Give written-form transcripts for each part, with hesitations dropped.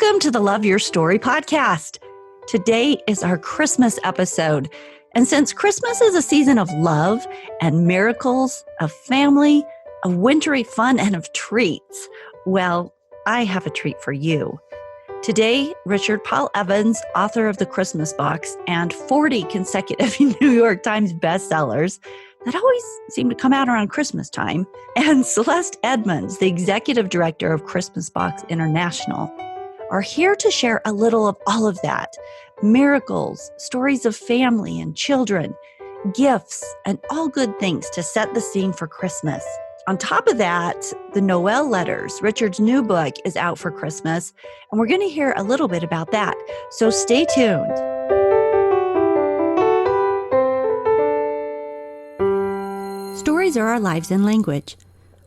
Welcome to the Love Your Story podcast. Today is our Christmas episode. And since Christmas is a season of love and miracles, of family, of wintry fun, and of treats, well, I have a treat for you. Today, Richard Paul Evans, author of The Christmas Box and 40 consecutive New York Times bestsellers that always seem to come out around Christmas time, and Celeste Edmunds, the executive director of Christmas Box International, are here to share a little of all of that. Miracles, stories of family and children, gifts, and all good things to set the scene for Christmas. On top of that, the Noel Letters, Richard's new book, is out for Christmas, and we're going to hear a little bit about that. So stay tuned. Stories are our lives in language.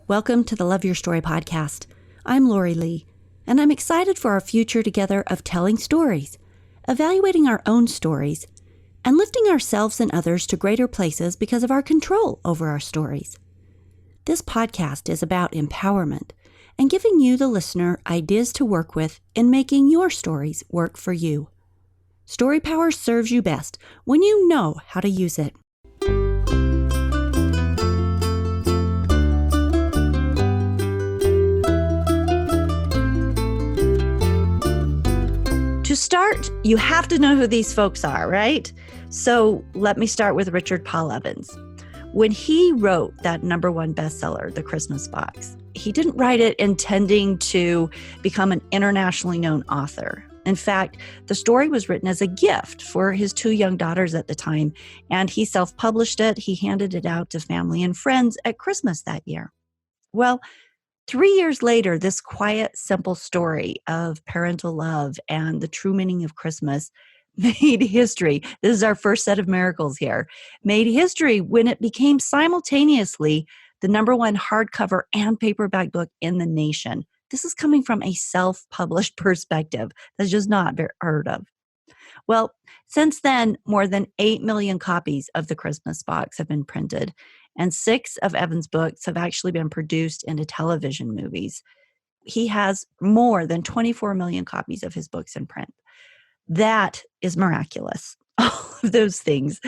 Welcome to the Love Your Story podcast. I'm Lori Lee, and I'm excited for our future together of telling stories, evaluating our own stories, and lifting ourselves and others to greater places because of our control over our stories. This podcast is about empowerment and giving you, the listener, ideas to work with in making your stories work for you. Story power serves you best when you know how to use it. To start, you have to know who these folks are, right? So let me start with Richard Paul Evans. When he wrote that number one bestseller, The Christmas Box, he didn't write it intending to become an internationally known author. In fact, the story was written as a gift for his two young daughters at the time, and he self-published it. He handed it out to family and friends at Christmas that year. Well, 3 years later, this quiet, simple story of parental love and the true meaning of Christmas made history. This is our first set of miracles here. Made history when it became simultaneously the number one hardcover and paperback book in the nation. This is coming from a self-published perspective. That's just not heard of. Well, since then, more than 8 million copies of The Christmas Box have been printed, and 6 of Evans' books have actually been produced into television movies. He has more than 24 million copies of his books in print. That is miraculous, all of those things.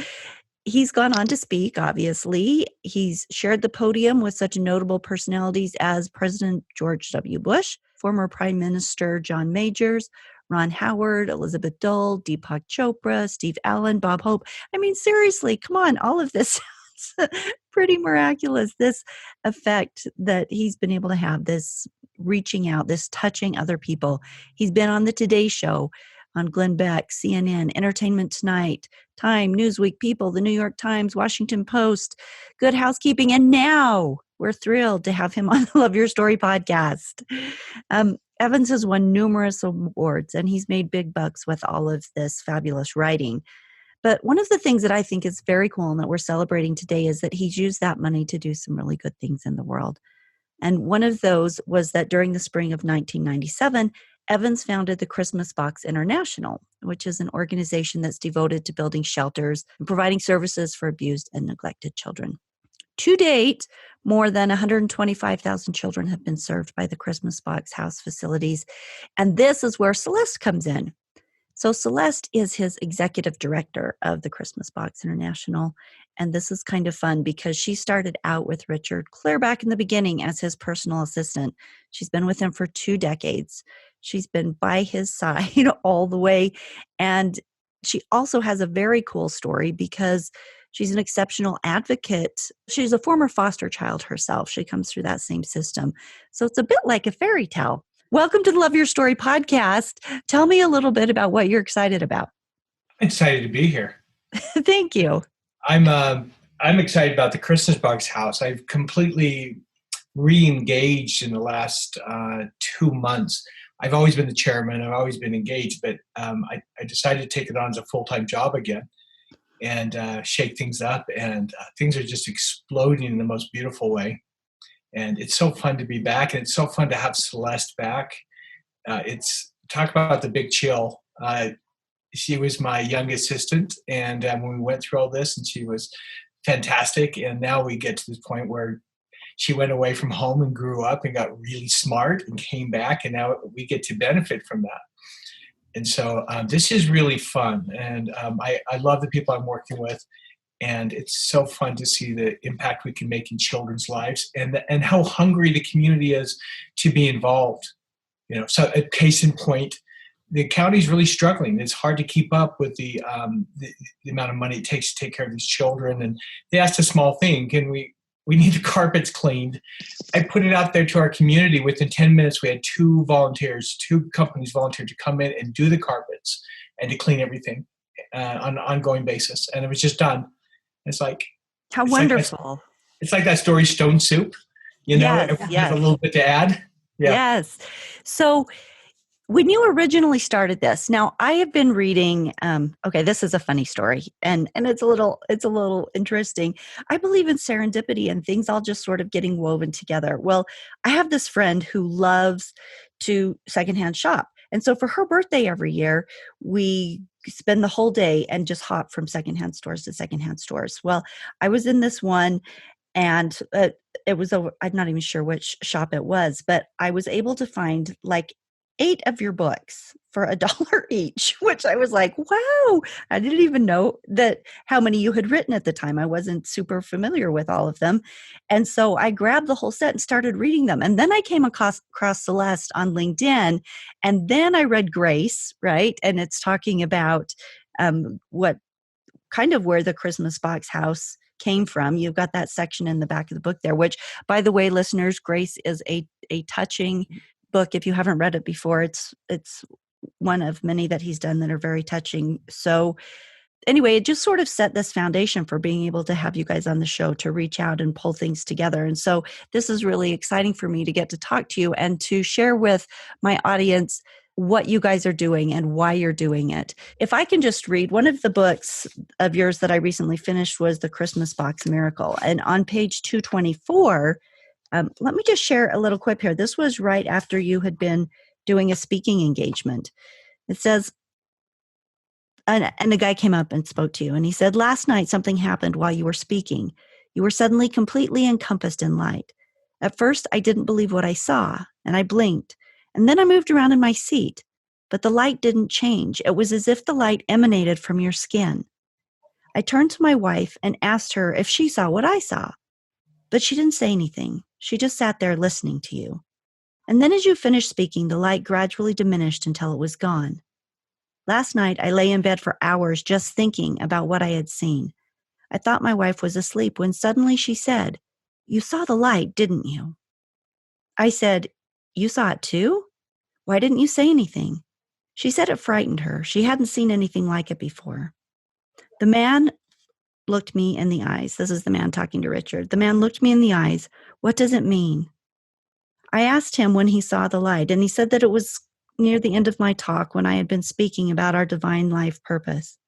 He's gone on to speak, obviously. He's shared the podium with such notable personalities as President George W. Bush, former Prime Minister John Majors, Ron Howard, Elizabeth Dole, Deepak Chopra, Steve Allen, Bob Hope. I mean, seriously, come on, all of this sounds pretty miraculous. This effect that he's been able to have, this reaching out, this touching other people. He's been on the Today Show, on Glenn Beck, CNN, Entertainment Tonight, Time, Newsweek, People, the New York Times, Washington Post, Good Housekeeping, and now we're thrilled to have him on the Love Your Story podcast. Evans has won numerous awards, and he's made big bucks with all of this fabulous writing. But one of the things that I think is very cool and that we're celebrating today is that he's used that money to do some really good things in the world. And one of those was that during the spring of 1997, Evans founded the Christmas Box International, which is an organization that's devoted to building shelters and providing services for abused and neglected children. To date, more than 125,000 children have been served by the Christmas Box house facilities. And this is where Celeste comes in. So Celeste is his executive director of the Christmas Box International. And this is kind of fun because she started out with Richard clear back in the beginning as his personal assistant. She's been with him for 2 decades. She's been by his side all the way. And she also has a very cool story because she's an exceptional advocate. She's a former foster child herself. She comes through that same system. So it's a bit like a fairy tale. Welcome to the Love Your Story podcast. Tell me a little bit about what you're excited about. I'm excited to be here. Thank you. I'm excited about the Christmas Box house. I've completely re-engaged in the last 2 months. I've always been the chairman. I've always been engaged, but I decided to take it on as a full-time job again and shake things up. And things are just exploding in the most beautiful way. And it's so fun to be back, and it's so fun to have Celeste back. It's talk about the big chill. She was my young assistant, and when we went through all this, and she was fantastic. And now we get to this point where she went away from home and grew up and got really smart and came back, and now we get to benefit from that. And so this is really fun, and I love the people I'm working with, and it's so fun to see the impact we can make in children's lives, and how hungry the community is to be involved. So a case in point, the county's really struggling. It's hard to keep up with the amount of money it takes to take care of these children. And they asked a small thing: can we need the carpets cleaned? I put it out there to our community. Within 10 minutes, we had two companies volunteered to come in and do the carpets and to clean everything on an ongoing basis. And it was just done. It's like, how wonderful. It's like that story, Stone Soup. Yes, yes. Have a little bit to add. Yeah. Yes. So when you originally started this, now I have been reading, okay, this is a funny story, and it's a little interesting. I believe in serendipity and things all just sort of getting woven together. Well, I have this friend who loves to secondhand shop. And so for her birthday every year, we spend the whole day and just hop from secondhand stores to secondhand stores. Well, I was in this one, and it was I'm not even sure which shop it was, but I was able to find like 8 of your books for $1 each, which I was like, wow, I didn't even know that how many you had written at the time. I wasn't super familiar with all of them. And so I grabbed the whole set and started reading them. And then I came across Celeste on LinkedIn, and then I read Grace, right? And it's talking about what kind of where the Christmas box house came from. You've got that section in the back of the book there, which, by the way, listeners, Grace is a touching book. If you haven't read it before, it's one of many that he's done that are very touching. So anyway, it just sort of set this foundation for being able to have you guys on the show to reach out and pull things together. And so this is really exciting for me to get to talk to you and to share with my audience what you guys are doing and why you're doing it. If I can just read, one of the books of yours that I recently finished was The Christmas Box Miracle. And on page 224, let me just share a little quip here. This was right after you had been doing a speaking engagement. It says, and a guy came up and spoke to you, and he said, last night something happened while you were speaking. You were suddenly completely encompassed in light. At first, I didn't believe what I saw, and I blinked. And then I moved around in my seat. But the light didn't change. It was as if the light emanated from your skin. I turned to my wife and asked her if she saw what I saw. But she didn't say anything. She just sat there listening to you. And then as you finished speaking, the light gradually diminished until it was gone. Last night, I lay in bed for hours just thinking about what I had seen. I thought my wife was asleep when suddenly she said, "You saw the light, didn't you?" I said, "You saw it too? Why didn't you say anything?" She said it frightened her. She hadn't seen anything like it before. The man looked me in the eyes. This is the man talking to Richard. The man looked me in the eyes. What does it mean? I asked him when he saw the light, and he said that it was near the end of my talk when I had been speaking about our divine life purpose.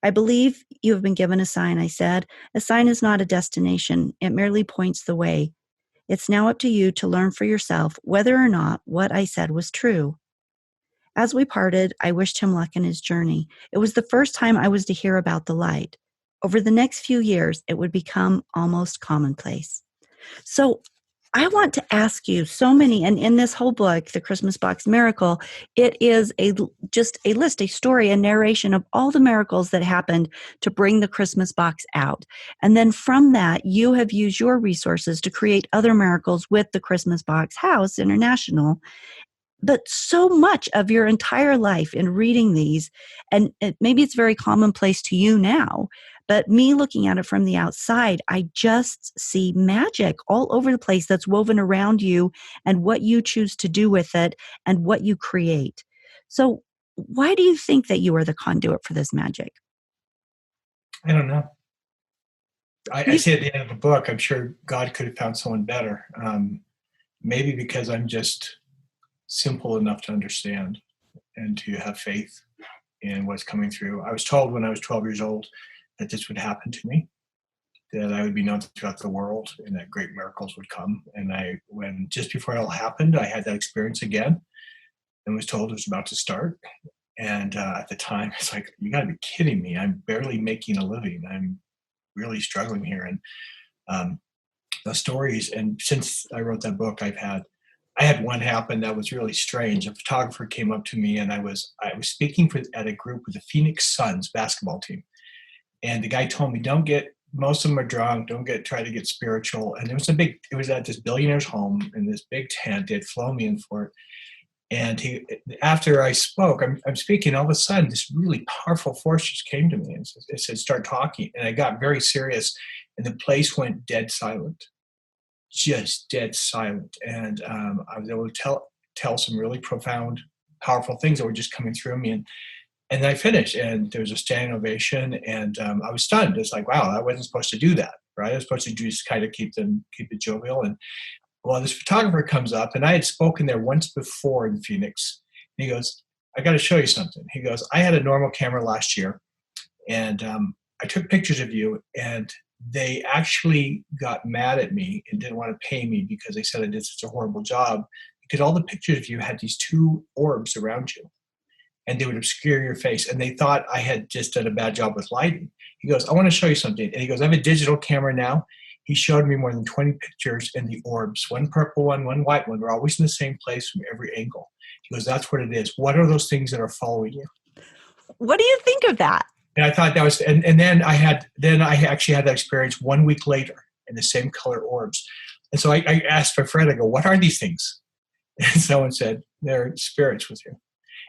I believe you have been given a sign, I said. A sign is not a destination. It merely points the way. It's now up to you to learn for yourself whether or not what I said was true. As we parted, I wished him luck in his journey. It was the first time I was to hear about the light. Over the next few years, it would become almost commonplace. So I want to ask you so many, and in this whole book, The Christmas Box Miracle, it is just a list, a story, a narration of all the miracles that happened to bring the Christmas box out. And then from that, you have used your resources to create other miracles with the Christmas Box House International. But so much of your entire life in reading these, and maybe it's very commonplace to you now, but me looking at it from the outside, I just see magic all over the place that's woven around you and what you choose to do with it and what you create. So why do you think that you are the conduit for this magic? I don't know. I say at the end of the book, I'm sure God could have found someone better. Maybe because I'm just simple enough to understand and to have faith in what's coming through. I was told when I was 12 years old that this would happen to me, that I would be known throughout the world and that great miracles would come. And when just before it all happened, I had that experience again and was told it was about to start. And at the time, it's like, you gotta be kidding me. I'm barely making a living. I'm really struggling here. And the stories. And since I wrote that book, I had one happen that was really strange. A photographer came up to me, and I was speaking at a group with the Phoenix Suns basketball team. And the guy told me, most of them are drunk, try to get spiritual. And it was at this billionaire's home in this big tent. They'd flown me in for it. And after I spoke, I'm speaking, all of a sudden, this really powerful force just came to me and it said, start talking. And I got very serious, and the place went dead silent, just dead silent. And I was able to tell some really profound, powerful things that were just coming through me. And I finished, and there was a standing ovation, and I was stunned. It's like, wow, I wasn't supposed to do that, right? I was supposed to just kind of keep it jovial. And well, this photographer comes up, and I had spoken there once before in Phoenix. And he goes, I got to show you something. He goes, I had a normal camera last year, and I took pictures of you, and they actually got mad at me and didn't want to pay me because they said I did such a horrible job, because all the pictures of you had these two orbs around you, and they would obscure your face. And they thought I had just done a bad job with lighting. He goes, I want to show you something. And he goes, I have a digital camera now. He showed me more than 20 pictures, and the orbs, one purple one, one white one, were always in the same place from every angle. He goes, that's what it is. What are those things that are following you? What do you think of that? And I thought that was, and then I actually had that experience 1 week later in the same color orbs. And so I asked my friend, I go, what are these things? And someone said, they're spirits with you.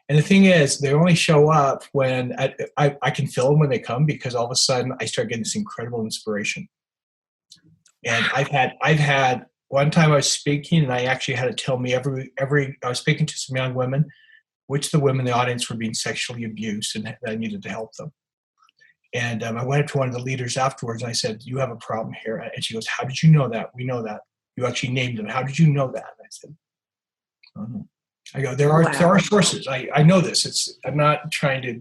And the thing is, they only show up when I can feel them when they come, because all of a sudden I start getting this incredible inspiration. And I've had one time I was speaking, and I actually had to tell me I was speaking to some young women, which the women in the audience were being sexually abused, and I needed to help them. And I went up to one of the leaders afterwards, and I said, you have a problem here. And she goes, how did you know that? We know that. You actually named them. How did you know that? And I said, oh, no. I go, there are sources. I know this. I'm not trying to,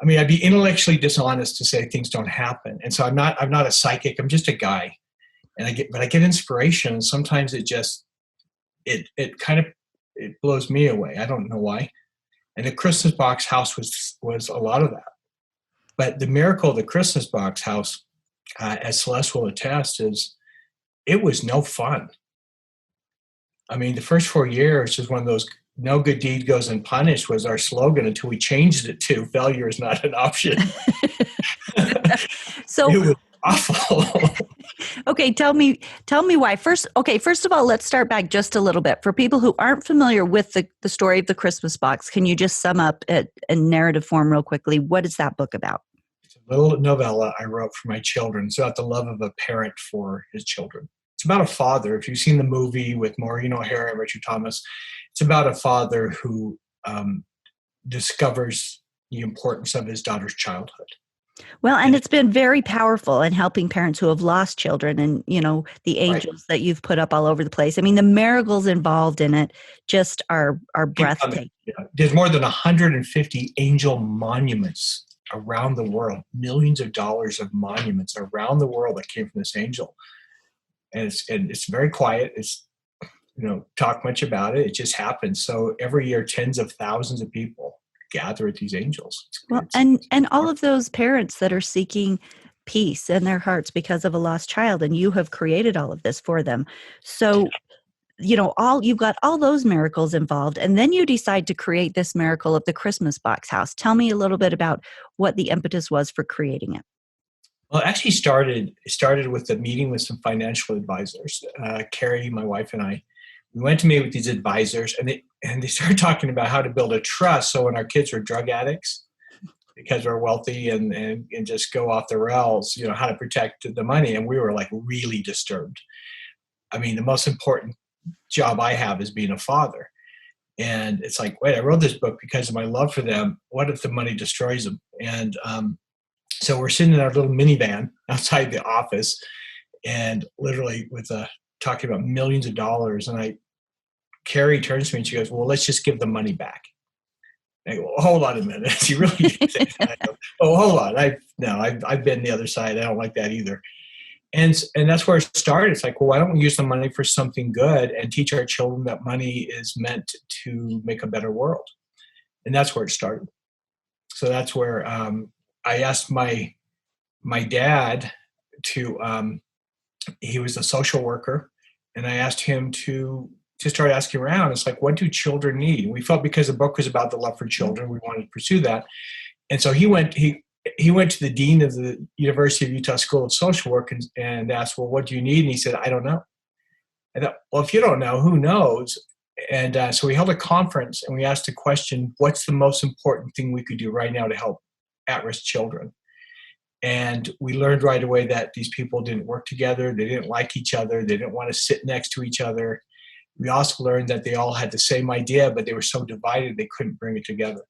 I'd be intellectually dishonest to say things don't happen. And so I'm not a psychic. I'm just a guy. And I get inspiration. And sometimes it blows me away. I don't know why. And the Christmas box house was a lot of that. But the miracle of the Christmas box house, as Celeste will attest, is it was no fun. The first 4 years was one of those no good deed goes unpunished was our slogan until we changed it to failure is not an option. So it was awful. Okay, tell me why. First of all, let's start back just a little bit. For people who aren't familiar with the story of the Christmas box, can you just sum up it in narrative form real quickly? What is that book about? It's a little novella I wrote for my children. It's about the love of a parent for his children. It's about a father. If you've seen the movie with Maureen O'Hara and Richard Thomas, it's about a father who discovers the importance of his daughter's childhood. Well, and it's been very powerful in helping parents who have lost children, and, the angels right. that you've put up all over the place. The miracles involved in it just are breathtaking. Yeah. There's more than 150 angel monuments around the world, millions of dollars of monuments around the world that came from this angel. And it's very quiet. It's, talk much about it. It just happens. So every year, tens of thousands of people gather at these angels. Well, and all of those parents that are seeking peace in their hearts because of a lost child, and you have created all of this for them. So, you've got all those miracles involved, and then you decide to create this miracle of the Christmas box house. Tell me a little bit about what the impetus was for creating it. Well, it actually started with a meeting with some financial advisors. Carrie, my wife, and I, we went to meet with these advisors, and they started talking about how to build a trust. So when our kids were drug addicts, because we're wealthy and just go off the rails, how to protect the money. And we were like really disturbed. The most important job I have is being a father. And it's like, wait, I wrote this book because of my love for them. What if the money destroys them? And so we're sitting in our little minivan outside the office, and literally talking about millions of dollars. And Carrie turns to me and she goes, well, let's just give the money back. I go, well, hold on a minute. You really did say that? I go, oh, hold on. I've been the other side. I don't like that either. And that's where it started. It's like, well, why don't we use the money for something good and teach our children that money is meant to make a better world? And that's where it started. So that's where I asked my dad to he was a social worker, and I asked him to start asking around. It's like, what do children need? We felt because the book was about the love for children, we wanted to pursue that. And so he went to the dean of the University of Utah School of Social Work and asked, well, what do you need? And he said, I don't know. I thought, well, if you don't know, who knows? And so we held a conference and we asked the question, what's the most important thing we could do right now to help at-risk children? And we learned right away that these people didn't work together. They didn't like each other. They didn't want to sit next to each other. We also learned that they all had the same idea, but they were so divided they couldn't bring it together.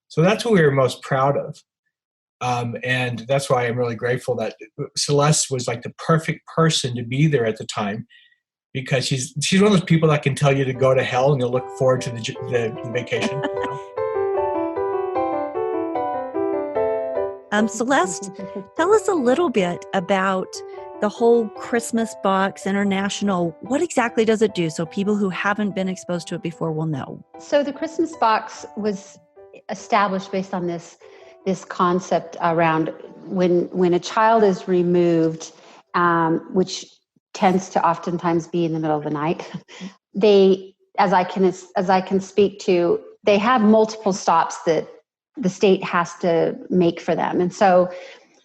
So that's what we were most proud of. And that's why I'm really grateful that Celeste was like the perfect person to be there at the time, because she's one of those people that can tell you to go to hell and you'll look forward to the vacation. Celeste, tell us a little bit about the whole Christmas Box International. What exactly does it do so people who haven't been exposed to it before will know? So the Christmas Box was established based on this concept around when a child is removed, which tends to oftentimes be in the middle of the night. They, as I can speak to, they have multiple stops that the state has to make for them. And so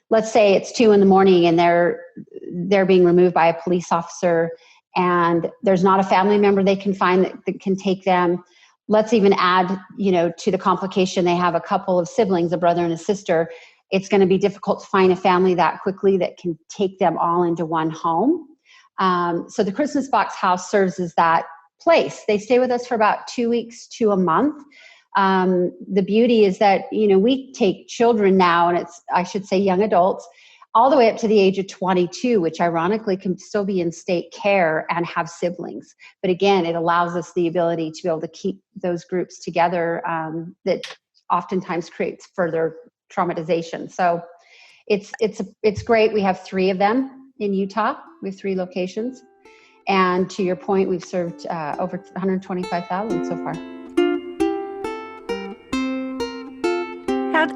let's say it's 2 a.m. and they're being removed by a police officer, and there's not a family member they can find that can take them. Let's even add, to the complication, they have a couple of siblings, a brother and a sister. It's going to be difficult to find a family that quickly that can take them all into one home. So the Christmas Box House serves as that place. They stay with us for about 2 weeks to a month. The beauty is that, we take children now, and I should say young adults, all the way up to the age of 22, which ironically can still be in state care and have siblings. But again, it allows us the ability to be able to keep those groups together, that oftentimes creates further traumatization. So it's great. We have 3 of them in Utah. We have 3 locations. And to your point, we've served over 125,000 so far.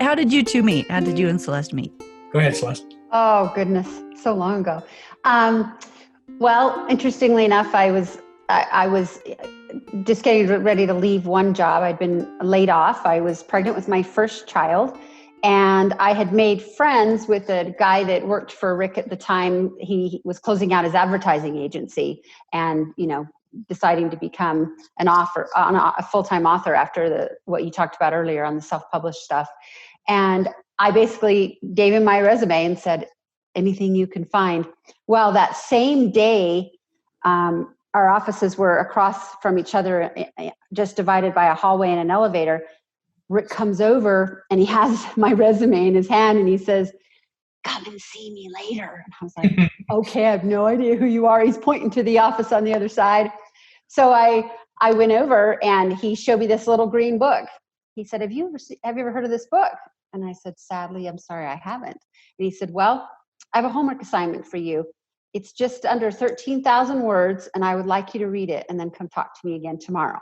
How did you two meet? How did you and Celeste meet? Go ahead, Celeste. Oh, goodness. So long ago. Well, interestingly enough, I was just getting ready to leave one job. I'd been laid off. I was pregnant with my first child, and I had made friends with a guy that worked for Rick at the time. He was closing out his advertising agency and, deciding to become a full-time author after what you talked about earlier on the self-published stuff. And I basically gave him my resume and said, anything you can find. Well, that same day, our offices were across from each other, just divided by a hallway and an elevator. Rick comes over and he has my resume in his hand and he says, come and see me later. And I was like, okay, I have no idea who you are. He's pointing to the office on the other side. So I went over and he showed me this little green book. He said, have you ever heard of this book? And I said, sadly, I'm sorry, I haven't. And he said, well, I have a homework assignment for you. It's just under 13,000 words, and I would like you to read it and then come talk to me again tomorrow.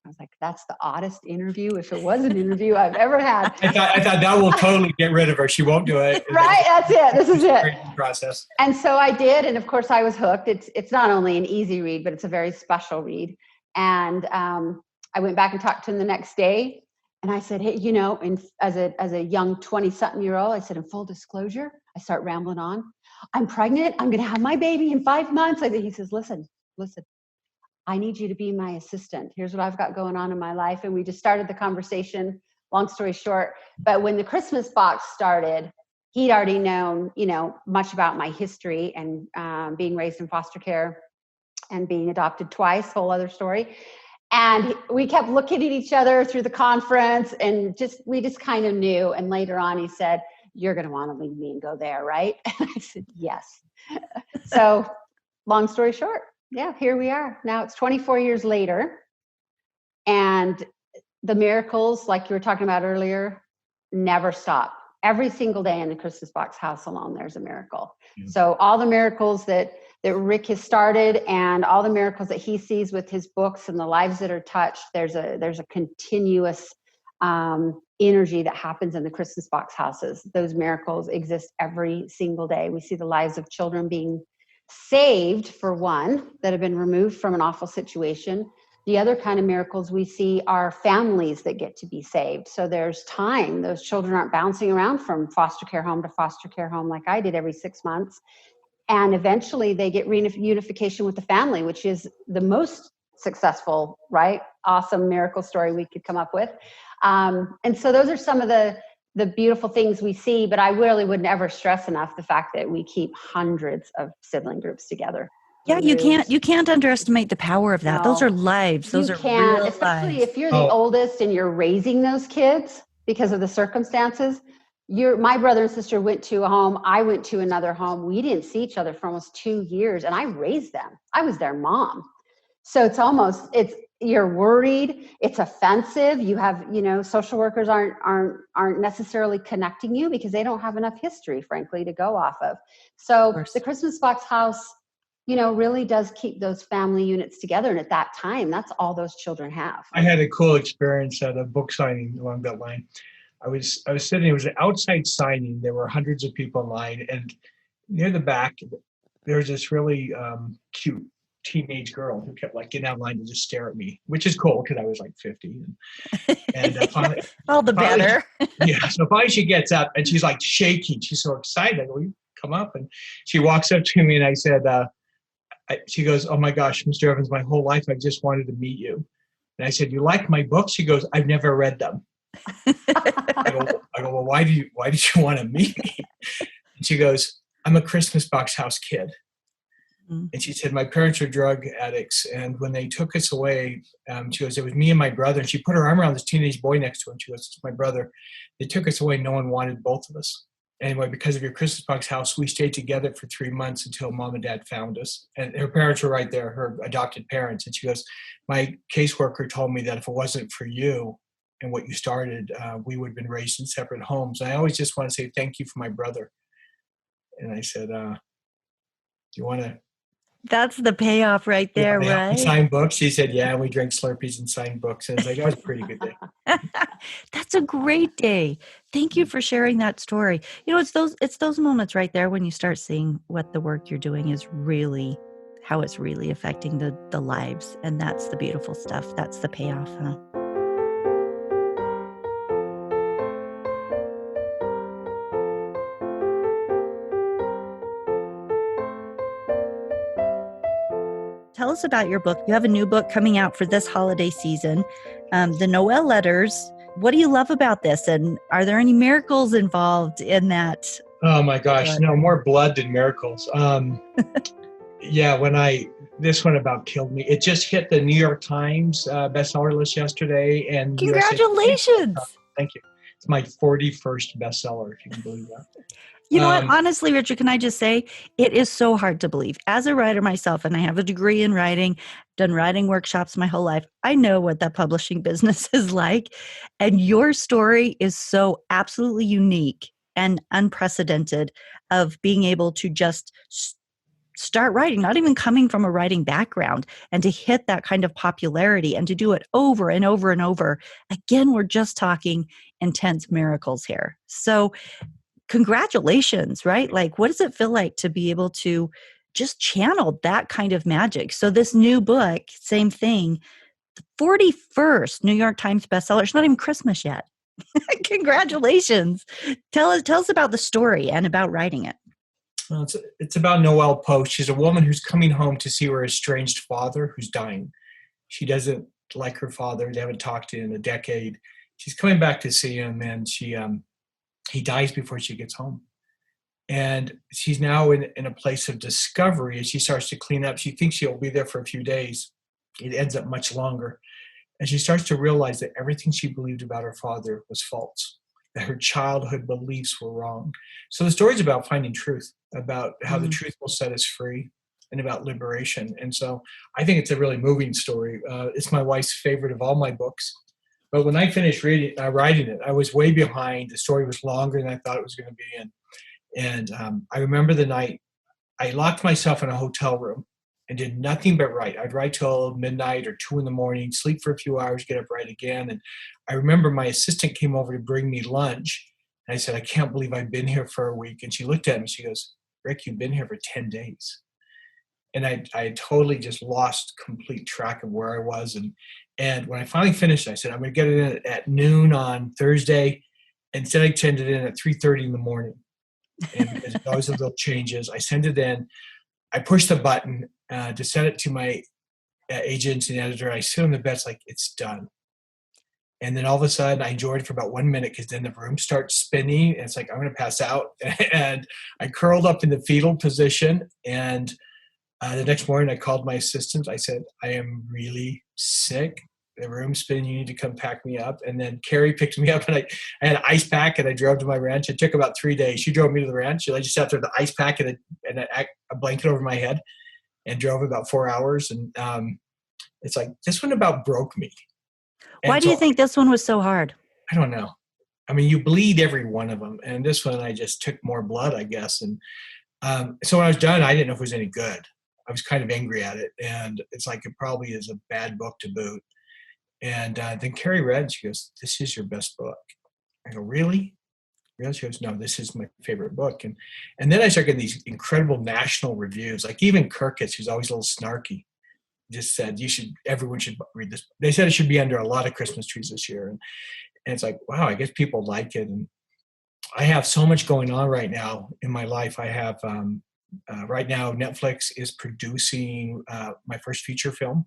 I was like, that's the oddest interview, if it was an interview I've ever had. I thought that will totally get rid of her. She won't do it. Right, that's it. This is it. Process. And so I did, and of course I was hooked. It's not only an easy read, but it's a very special read. And I went back and talked to him the next day, and I said, hey, as a young 20-something-year-old, I said, in full disclosure, I start rambling on. I'm pregnant. I'm going to have my baby in 5 months. He says, listen. I need you to be my assistant. Here's what I've got going on in my life. And we just started the conversation, long story short. But when the Christmas Box started, he'd already known, much about my history and being raised in foster care and being adopted twice, whole other story. And we kept looking at each other through the conference and we just kind of knew. And later on, he said, you're going to want to leave me and go there, right? And I said, yes. So long story short. Yeah, here we are. Now it's 24 years later, and the miracles, like you were talking about earlier, never stop. Every single day in the Christmas Box house alone, there's a miracle. Yeah. So all the miracles that Rick has started and all the miracles that he sees with his books and the lives that are touched, there's a continuous energy that happens in the Christmas Box houses. Those miracles exist every single day. We see the lives of children being saved, for one, that have been removed from an awful situation. The other kind of miracles we see are families that get to be saved. So there's time. Those children aren't bouncing around from foster care home to foster care home like I did every 6 months. And eventually they get reunification with the family, which is the most successful, right? Awesome miracle story we could come up with. And so those are some of the beautiful things we see, but I really would never stress enough the fact that we keep hundreds of sibling groups together. Yeah, you can't underestimate the power of that. No, Those are lives. Those are real especially lives. if you're the oldest and you're raising those kids because of the circumstances. My brother and sister went to a home. I went to another home. We didn't see each other for almost 2 years, and I raised them. I was their mom. So you're worried. It's offensive. You have, social workers aren't necessarily connecting you because they don't have enough history, frankly, to go off of. So the Christmas Box House, really does keep those family units together. And at that time, that's all those children have. I had a cool experience at a book signing along that line. I was sitting, it was an outside signing. There were hundreds of people in line, and near the back, there was this really cute teenage girl who kept getting out of line to just stare at me, which is cool because I was 50. And finally, all the better. Yeah. So finally she gets up and she's shaking. She's so excited. I go, "You come up." And she walks up to me and I said, she goes, "Oh my gosh, Mr. Evans, my whole life I just wanted to meet you." And I said, "You like my books?" She goes, "I've never read them." I go, "Well, why did you want to meet me?" And she goes, "I'm a Christmas Box House kid." Mm-hmm. And she said, "My parents are drug addicts, and when they took us away," she goes, "it was me and my brother." And she put her arm around this teenage boy next to her, and she goes, "It's my brother. They took us away. No one wanted both of us. Anyway, because of your Christmas Box House, we stayed together for 3 months until Mom and Dad found us." And her parents were right there, her adopted parents. And she goes, "My caseworker told me that if it wasn't for you and what you started, we would have been raised in separate homes. And I always just want to say thank you for my brother." And I said, "Do you want to?" That's the payoff right there, right? Sign books. She said, "Yeah." And we drank Slurpees and signed books. And that was a pretty good day. That's a great day. Thank you for sharing that story. It's those moments right there when you start seeing what the work you're doing is really, how it's really affecting the lives. And that's the beautiful stuff. That's the payoff, huh? Tell us about your book. You have a new book coming out for this holiday season, the Noel Letters. What do you love about this? And are there any miracles involved in that? Oh my gosh, no, more blood than miracles. Yeah, this one about killed me. It just hit the New York Times bestseller list yesterday. And congratulations. Thank you. It's my 41st bestseller, if you can believe that. You know what? Honestly, Richard, can I just say, it is so hard to believe. As a writer myself, and I have a degree in writing, done writing workshops my whole life, I know what that publishing business is like. And your story is so absolutely unique and unprecedented of being able to just start writing, not even coming from a writing background, and to hit that kind of popularity and to do it over and over and over. Again, we're just talking intense miracles here. So congratulations, right? What does it feel like to be able to just channel that kind of magic? So this new book, same thing, the 41st New York Times bestseller. It's not even Christmas yet. Congratulations. Tell us about the story and about writing it. Well, it's about Noelle Post. She's a woman who's coming home to see her estranged father who's dying. She doesn't like her father. They haven't talked in a decade. She's coming back to see him, and he dies before she gets home. And she's now in a place of discovery as she starts to clean up. She thinks she'll be there for a few days. It ends up much longer. And she starts to realize that everything she believed about her father was false, that her childhood beliefs were wrong. So the story's about finding truth, about how the truth will set us free, and about liberation. And so I think it's a really moving story. It's my wife's favorite of all my books. But when I finished writing it, I was way behind. The story was longer than I thought it was going to be. And I remember the night I locked myself in a hotel room and did nothing but write. I'd write till midnight or 2 a.m, sleep for a few hours, get up, write again. And I remember my assistant came over to bring me lunch. And I said, "I can't believe I've been here for a week." And she looked at me and she goes, "Rick, you've been here for 10 days. And I had totally just lost complete track of where I was. And when I finally finished, I said, I'm going to get it in at noon on Thursday. Instead, I sent it in at 3:30 in the morning. And because there's always little changes, I sent it in. I pushed the button to send it to my agent and editor. I sit on the bed, it's like, it's done. And then all of a sudden, I enjoyed it for about 1 minute because then the room starts spinning. And it's like, I'm going to pass out. And I curled up in the fetal position. And the next morning, I called my assistant. I said, I am really sick. The room's spinning. You need to come pack me up. And then Carrie picked me up, and I had an ice pack, and I drove to my ranch. It took about 3 days. She drove me to the ranch, and I just sat there with the ice pack and a blanket over my head and drove about 4 hours. And it's like, this one about broke me. Why do you think this one was so hard? I don't know. I mean, you bleed every one of them. And this one, I just took more blood, I guess. And so when I was done, I didn't know if it was any good. I was kind of angry at it. And it's like, it probably is a bad book to boot. And then Carrie read, she goes, this is your best book. I go, really? Really? She goes, no, this is my favorite book. And then I started getting these incredible national reviews. Like even Kirkus, who's always a little snarky, just said, everyone should read this. They said it should be under a lot of Christmas trees this year. And it's like, wow, I guess people like it. And I have so much going on right now in my life. I have, right now, Netflix is producing my first feature film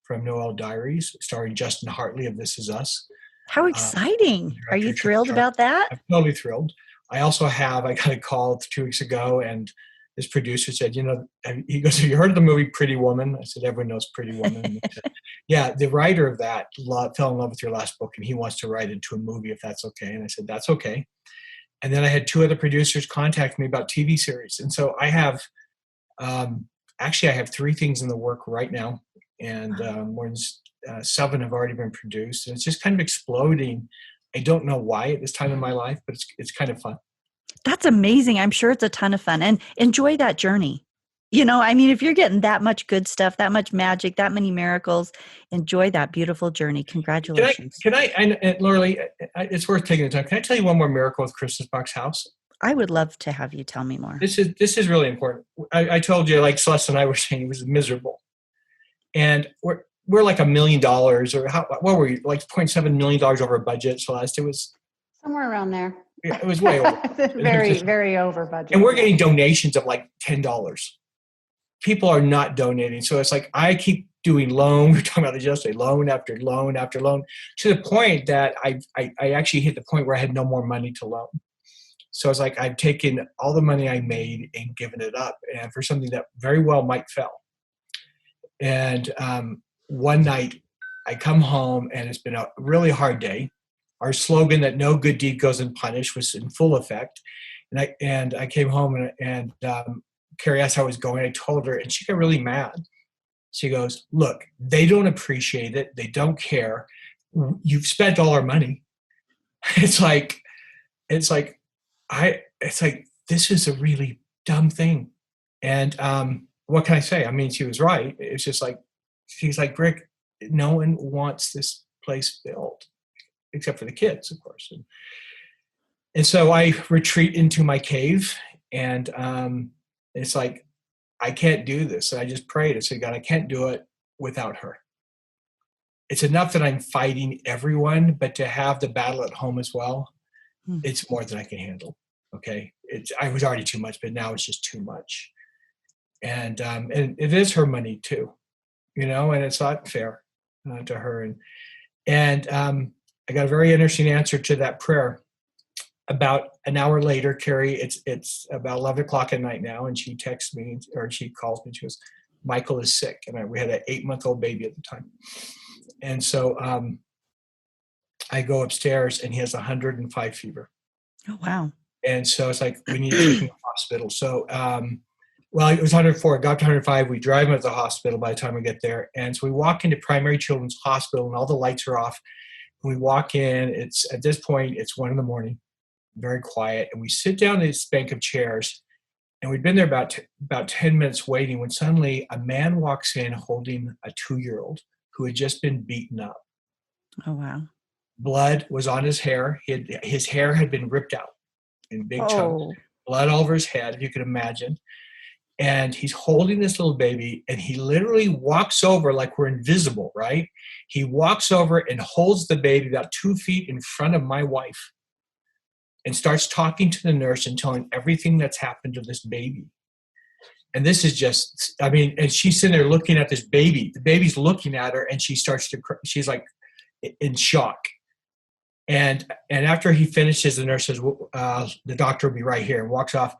from Noel Diaries, starring Justin Hartley of This Is Us. How exciting. Are you thrilled about that? I'm totally thrilled. I got a call 2 weeks ago, and this producer said, he goes, have you heard of the movie Pretty Woman? I said, everyone knows Pretty Woman. And he said, yeah, the writer of that fell in love with your last book, and he wants to write into a movie if that's okay. And I said, that's okay. And then I had 2 other producers contact me about TV series. And so I have, actually I have 3 things in the work right now. And more than 7 have already been produced. And it's just kind of exploding. I don't know why at this time in my life, but it's kind of fun. That's amazing. I'm sure it's a ton of fun, and enjoy that journey. I mean, if you're getting that much good stuff, that much magic, that many miracles, enjoy that beautiful journey. Congratulations. Can I and Lorelei, it's worth taking the time. Can I tell you one more miracle with Christmas Box House? I would love to have you tell me more. This is really important. I told you, like Celeste and I were saying, it was miserable. And we're like $1 million, or what were you, like $0.7 million over budget, Celeste? It was somewhere around there. It was way over. Very over budget. And we're getting donations of like $10. People are not donating. So it's like, I keep doing loan. We were talking about it yesterday, loan after loan after loan, to the point that I actually hit the point where I had no more money to loan. So it's like, I've taken all the money I made and given it up, and for something that very well might fail. And one night I come home, and it's been a really hard day. Our slogan that no good deed goes unpunished was in full effect. And I came home, and Carrie asked how I was going. I told her, and she got really mad. She goes, look, they don't appreciate it. They don't care. You've spent all our money. It's like, this is a really dumb thing. And what can I say? I mean, she was right. It's just like, she's like, Rick, no one wants this place built, except for the kids, of course. And so I retreat into my cave, and it's like, I can't do this. And I just prayed. I said, God, I can't do it without her. It's enough that I'm fighting everyone, but to have the battle at home as well, it's more than I can handle. Okay. I was already too much, but now it's just too much. And it is her money too, and it's not fair to her. And I got a very interesting answer to that prayer. About an hour later, Carrie, it's about 11 o'clock at night now, and she texts me, or she calls me. She goes, Michael is sick. And we had an 8-month-old baby at the time. And so I go upstairs, and he has 105 fever. Oh, wow. And so it's like, we need to take him to the hospital. So, it was 104. Got to 105. We drive him to the hospital by the time we get there. And so we walk into Primary Children's Hospital, and all the lights are off. And we walk in. At this point, it's 1 a.m, very quiet. And we sit down in this bank of chairs. And we'd been there about 10 minutes waiting, when suddenly a man walks in holding a 2-year-old who had just been beaten up. Oh, wow. Blood was on his hair. His hair had been ripped out in big chunks. Blood all over his head, if you could imagine. and he's holding this little baby, and he literally walks over like we're invisible, right? He walks over and holds the baby about 2 feet in front of my wife and starts talking to the nurse and telling everything that's happened to this baby. And this is just, I mean, and she's sitting there looking at this baby. The baby's looking at her, and she starts to cry. She's like in shock. And after he finishes, the nurse says, well, the doctor will be right here, and walks off.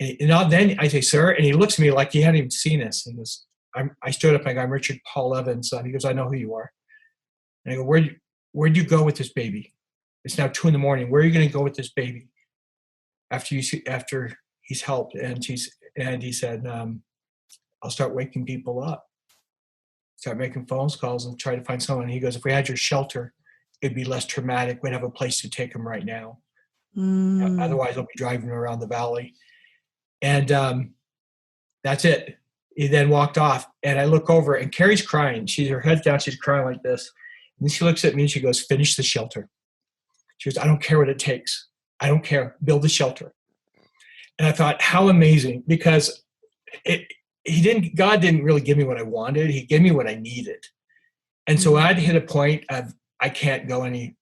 And then I say, sir, and he looks at me like he hadn't even seen us. He goes, I stood up and I go, I'm Richard Paul Evans' son. He goes, I know who you are. And I go, where'd you go with this baby? It's now 2 a.m. Where are you going to go with this baby after he's helped? And he said, I'll start waking people up, start making phone calls and try to find someone. And he goes, if we had your shelter, it'd be less traumatic. We'd have a place to take them right now. Otherwise, they'll be driving around the valley. And that's it. He then walked off, and I look over, and Carrie's crying. Her head's down. She's crying like this. And then she looks at me, and she goes, finish the shelter. She goes, I don't care what it takes. I don't care. Build the shelter. And I thought, how amazing, because God didn't really give me what I wanted. He gave me what I needed. And so I'd hit a point of, I can't go any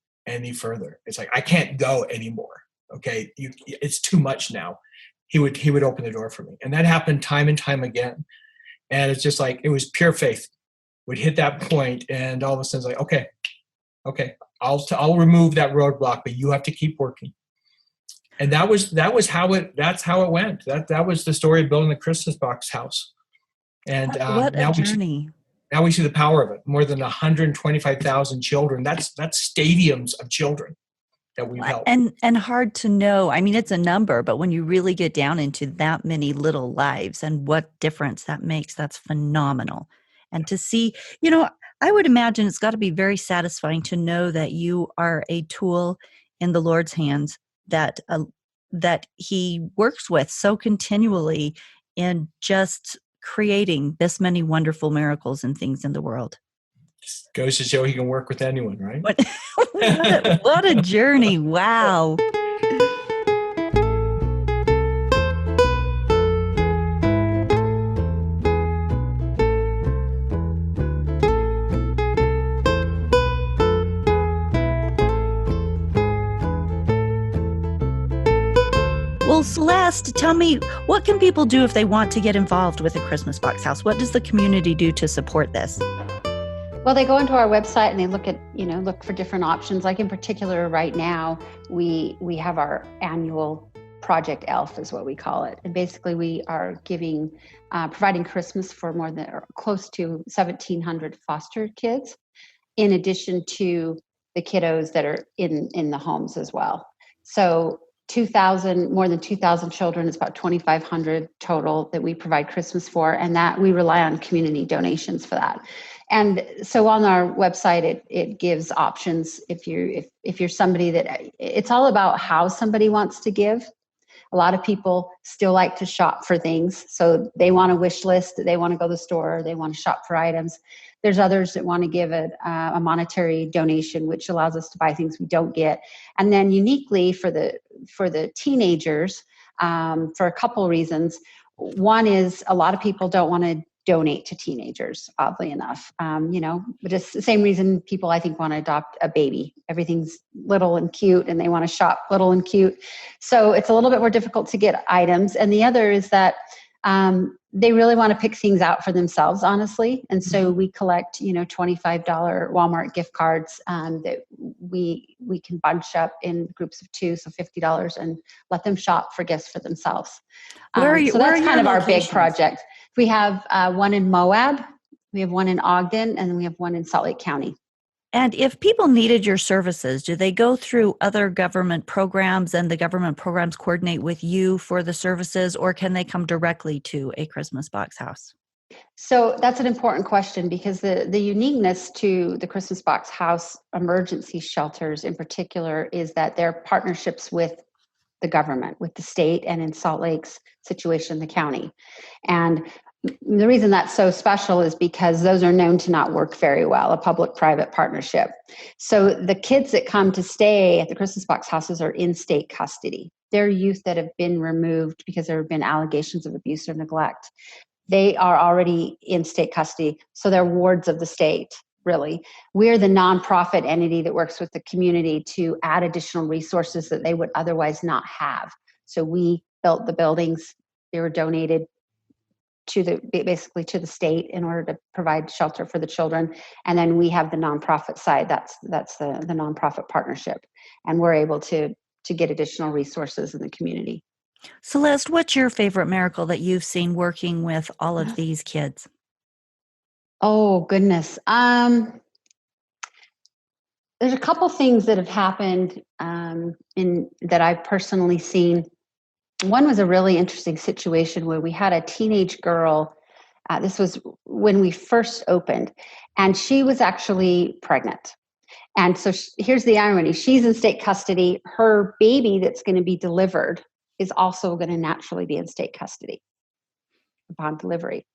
further. It's like, I can't go anymore. Okay. It's too much now. He would open the door for me. And that happened time and time again. And it's just like, it was pure faith. We'd hit that point, and all of a sudden it's like, okay, I'll remove that roadblock, but you have to keep working. And that's how it went. That was the story of building the Christmas box house. And what a journey. Now we see the power of it. More than 125,000 children. That's stadiums of children that we've helped. And hard to know. I mean, it's a number, but when you really get down into that many little lives and what difference that makes, that's phenomenal. And to see, I would imagine it's got to be very satisfying to know that you are a tool in the Lord's hands that He works with so continually in just creating this many wonderful miracles and things in the world. Just goes to show He can work with anyone, right? What a journey. Wow. Well, Celeste, tell me, what can people do if they want to get involved with a Christmas box house? What does the community do to support this? Well, they go into our website and they look for different options. Like in particular, right now, we have our annual Project ELF is what we call it. And basically we are providing Christmas for close to 1,700 foster kids, in addition to the kiddos that are in the homes as well. So more than 2,000 children. It's about 2,500 total that we provide Christmas for, and that we rely on community donations for that. And so on our website, it gives options. If you're somebody that, it's all about how somebody wants to give. A lot of people still like to shop for things, so they want a wish list. They want to go to the store. They want to shop for items. There's others that want to give a monetary donation, which allows us to buy things we don't get. And then uniquely for the teenagers, for a couple reasons. One is a lot of people don't want to donate to teenagers, oddly enough. But it's the same reason people, I think, want to adopt a baby. Everything's little and cute, and they want to shop little and cute. So it's a little bit more difficult to get items. And the other is that they really want to pick things out for themselves, honestly. And so we collect, $25 Walmart gift cards that we can bunch up in groups of 2, so $50, and let them shop for gifts for themselves. So that's kind of our big project. We have one in Moab, we have one in Ogden, and then we have one in Salt Lake County. And if people needed your services, do they go through other government programs and the government programs coordinate with you for the services, or can they come directly to a Christmas box house? So that's an important question, because the uniqueness to the Christmas box house emergency shelters in particular is that they're partnerships with the government, with the state, and in Salt Lake's situation, the county. And the reason that's so special is because those are known to not work very well, a public-private partnership. So the kids that come to stay at the Christmas box houses are in state custody. their youth that have been removed because there have been allegations of abuse or neglect, they are already in state custody. So they're wards of the state, really. We're the nonprofit entity that works with the community to add additional resources that they would otherwise not have. So we built the buildings. They were donated basically to the state in order to provide shelter for the children. And then we have the nonprofit side. That's the nonprofit partnership. And we're able to get additional resources in the community. Celeste, what's your favorite miracle that you've seen working with all of these kids? Oh, goodness. There's a couple things that have happened that I've personally seen. One was a really interesting situation where we had a teenage girl. This was when we first opened, and she was actually pregnant. And so here's the irony. She's in state custody. Her baby that's going to be delivered is also going to naturally be in state custody upon delivery.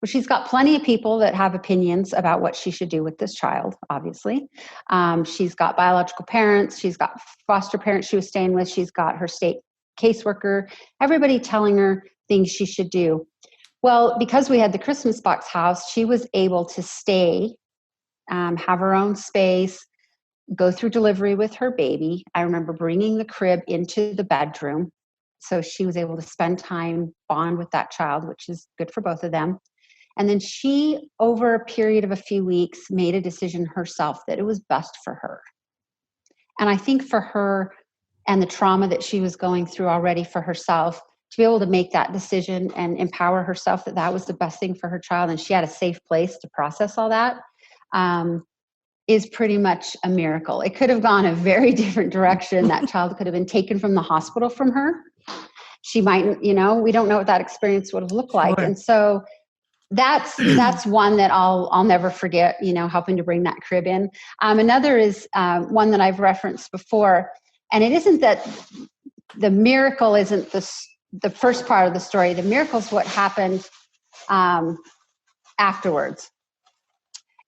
But she's got plenty of people that have opinions about what she should do with this child, obviously. She's got biological parents. She's got foster parents she was staying with. She's got her state caseworker, everybody telling her things she should do. Well, because we had the Christmas box house, she was able to stay, have her own space, go through delivery with her baby. I remember bringing the crib into the bedroom. So she was able to spend time, bond with that child, which is good for both of them. And then she, over a period of a few weeks, made a decision herself that it was best for her. And I think for her and the trauma that she was going through already for herself, to be able to make that decision and empower herself that that was the best thing for her child, and she had a safe place to process all that, is pretty much a miracle. It could have gone a very different direction. That child could have been taken from the hospital from her. She might, we don't know what that experience would have looked like. Sure. And so that's one that I'll never forget, helping to bring that crib in. Another is one that I've referenced before, and it isn't that the miracle isn't the first part of the story. The miracle is what happened afterwards.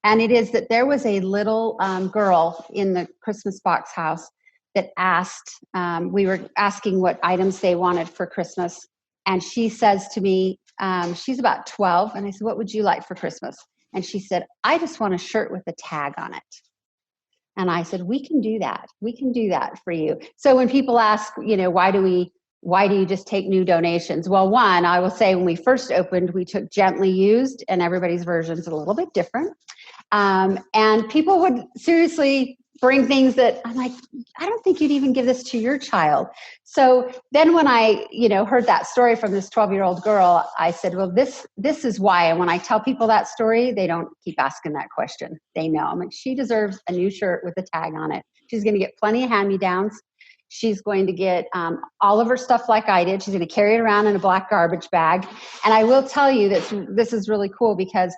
And it is that there was a little girl in the Christmas box house that asked, we were asking what items they wanted for Christmas. And she says to me, she's about 12. And I said, what would you like for Christmas? And she said, I just want a shirt with a tag on it. And I said, we can do that. We can do that for you. So when people ask, why do you just take new donations? Well, one, I will say when we first opened, we took gently used, and everybody's version is a little bit different. And people would seriously bring things that I'm like, I don't think you'd even give this to your child. So then when I, heard that story from this 12-year-old girl, I said, well, this is why. And when I tell people that story, they don't keep asking that question. They know. I'm like, she deserves a new shirt with a tag on it. She's going to get plenty of hand-me-downs. She's going to get all of her stuff like I did. She's going to carry it around in a black garbage bag. And I will tell you that this is really cool because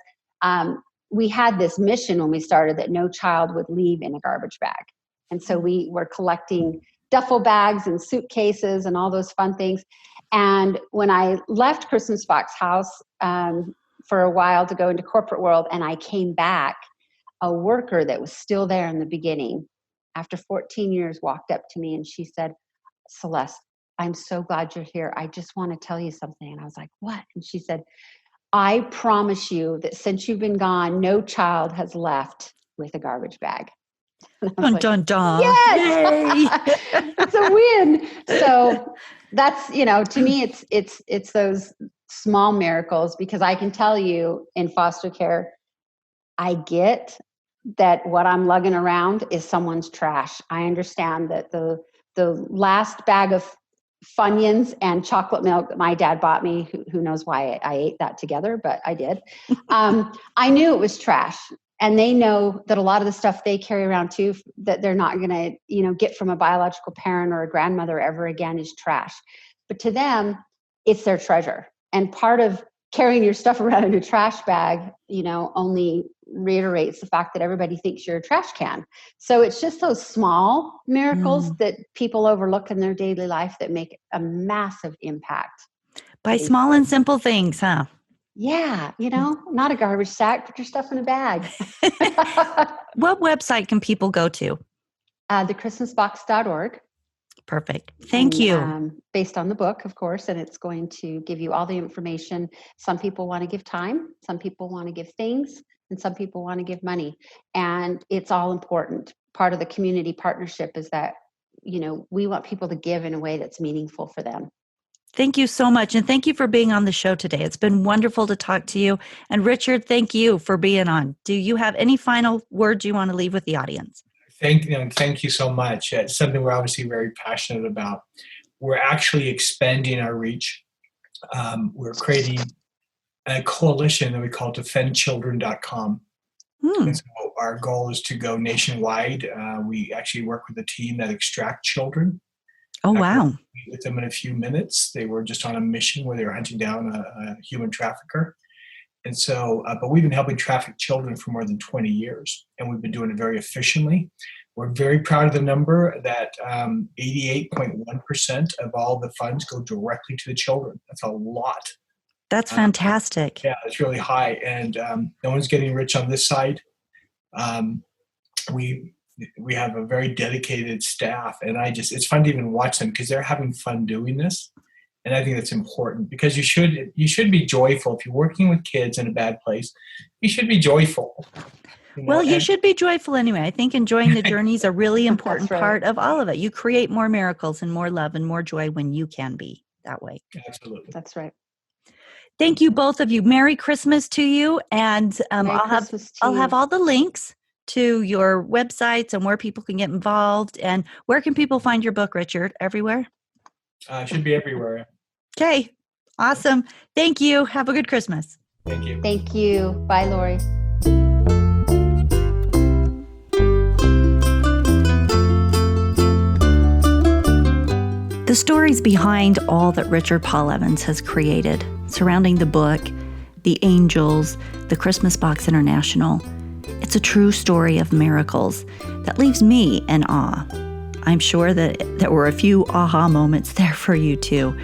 we had this mission when we started that no child would leave in a garbage bag. And so we were collecting duffel bags and suitcases and all those fun things. And when I left Christmas Box House for a while to go into corporate world, and I came back, a worker that was still there in the beginning, after 14 years, walked up to me and she said, Celeste, I'm so glad you're here. I just want to tell you something. And I was like, what? And she said, I promise you that since you've been gone, no child has left with a garbage bag. Dun, like, dun, dun. Yes! It's a win. So that's, to me, it's those small miracles, because I can tell you in foster care, I get that what I'm lugging around is someone's trash. I understand that the last bag of Funyuns and chocolate milk that my dad bought me, who knows why I ate that together, but I did. I knew it was trash. And they know that a lot of the stuff they carry around too, that they're not going to, get from a biological parent or a grandmother ever again, is trash. But to them, it's their treasure. And part of carrying your stuff around in a trash bag, only reiterates the fact that everybody thinks you're a trash can. So it's just those small miracles that people overlook in their daily life that make a massive impact. By small and simple things, huh? Yeah, not a garbage sack, put your stuff in a bag. What website can people go to? Thechristmasbox.org. Perfect. Thank you. Based on the book, of course, and it's going to give you all the information. Some people want to give time, some people want to give things, and some people want to give money. And it's all important. Part of the community partnership is that, we want people to give in a way that's meaningful for them. Thank you so much. And thank you for being on the show today. It's been wonderful to talk to you. And Richard, thank you for being on. Do you have any final words you want to leave with the audience? Thank you so much. It's something we're obviously very passionate about. We're actually expanding our reach. We're creating a coalition that we call defendchildren.com. And so our goal is to go nationwide. We actually work with a team that extract children. Oh, wow. Meet with them in a few minutes. They were just on a mission where they were hunting down a human trafficker. And so, but we've been helping traffic children for more than 20 years, and we've been doing it very efficiently. We're very proud of the number that 88.1% of all the funds go directly to the children. That's a lot. That's fantastic. Yeah, it's really high, and no one's getting rich on this side. We have a very dedicated staff, and it's fun to even watch them because they're having fun doing this. And I think that's important because you should be joyful. If you're working with kids in a bad place, you should be joyful. Well, you should be joyful anyway. I think enjoying the journey is a really important part of all of it. You create more miracles and more love and more joy when you can be that way. Absolutely. That's right. Thank you, both of you. Merry Christmas to you. And I'll have all the links to your websites and where people can get involved. And where can people find your book, Richard? Everywhere? Should be everywhere. Okay. Awesome. Thank you. Have a good Christmas. Thank you. Thank you. Bye, Lori. The stories behind all that Richard Paul Evans has created, surrounding the book, the angels, the Christmas Box International, it's a true story of miracles that leaves me in awe. I'm sure that there were a few aha moments there for you too.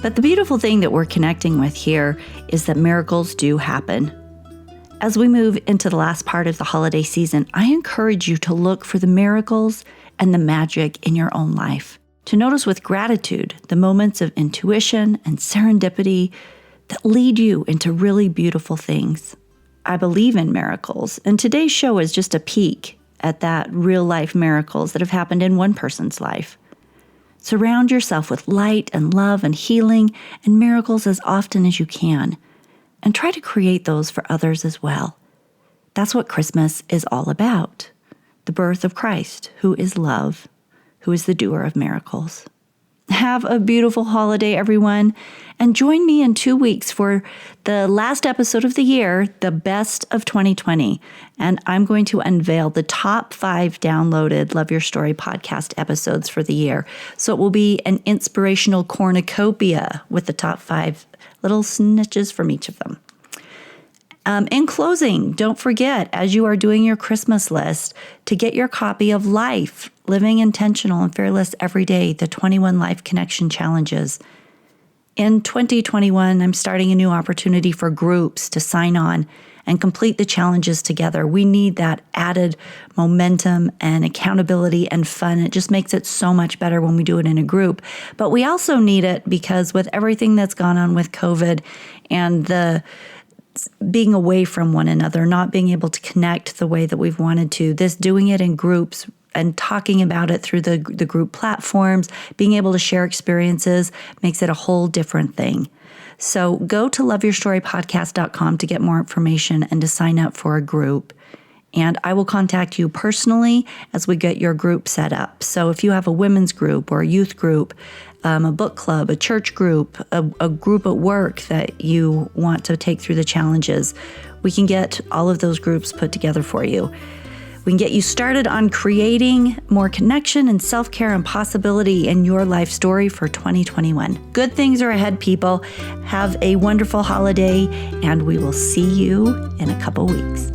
But the beautiful thing that we're connecting with here is that miracles do happen. As we move into the last part of the holiday season, I encourage you to look for the miracles and the magic in your own life. To notice with gratitude the moments of intuition and serendipity that lead you into really beautiful things. I believe in miracles, and today's show is just a peek at that real-life miracles that have happened in one person's life. Surround yourself with light and love and healing and miracles as often as you can, and try to create those for others as well. That's what Christmas is all about. The birth of Christ, who is love, who is the doer of miracles. Have a beautiful holiday, everyone, and join me in 2 weeks for the last episode of the year, the best of 2020. And I'm going to unveil the top 5 downloaded Love Your Story podcast episodes for the year. So it will be an inspirational cornucopia with the top 5 little snitches from each of them. In closing, don't forget, as you are doing your Christmas list, to get your copy of Life, Living Intentional and Fearless Every Day, the 21 Life Connection Challenges. In 2021, I'm starting a new opportunity for groups to sign on and complete the challenges together. We need that added momentum and accountability and fun. It just makes it so much better when we do it in a group. But we also need it because with everything that's gone on with COVID and the being away from one another, not being able to connect the way that we've wanted to, doing it in groups and talking about it through the group platforms, being able to share experiences makes it a whole different thing. So go to loveyourstorypodcast.com to get more information and to sign up for a group. And I will contact you personally as we get your group set up. So if you have a women's group or a youth group, a book club, a church group, a group at work that you want to take through the challenges, we can get all of those groups put together for you. We can get you started on creating more connection and self-care and possibility in your life story for 2021. Good things are ahead, people. Have a wonderful holiday, and we will see you in a couple weeks.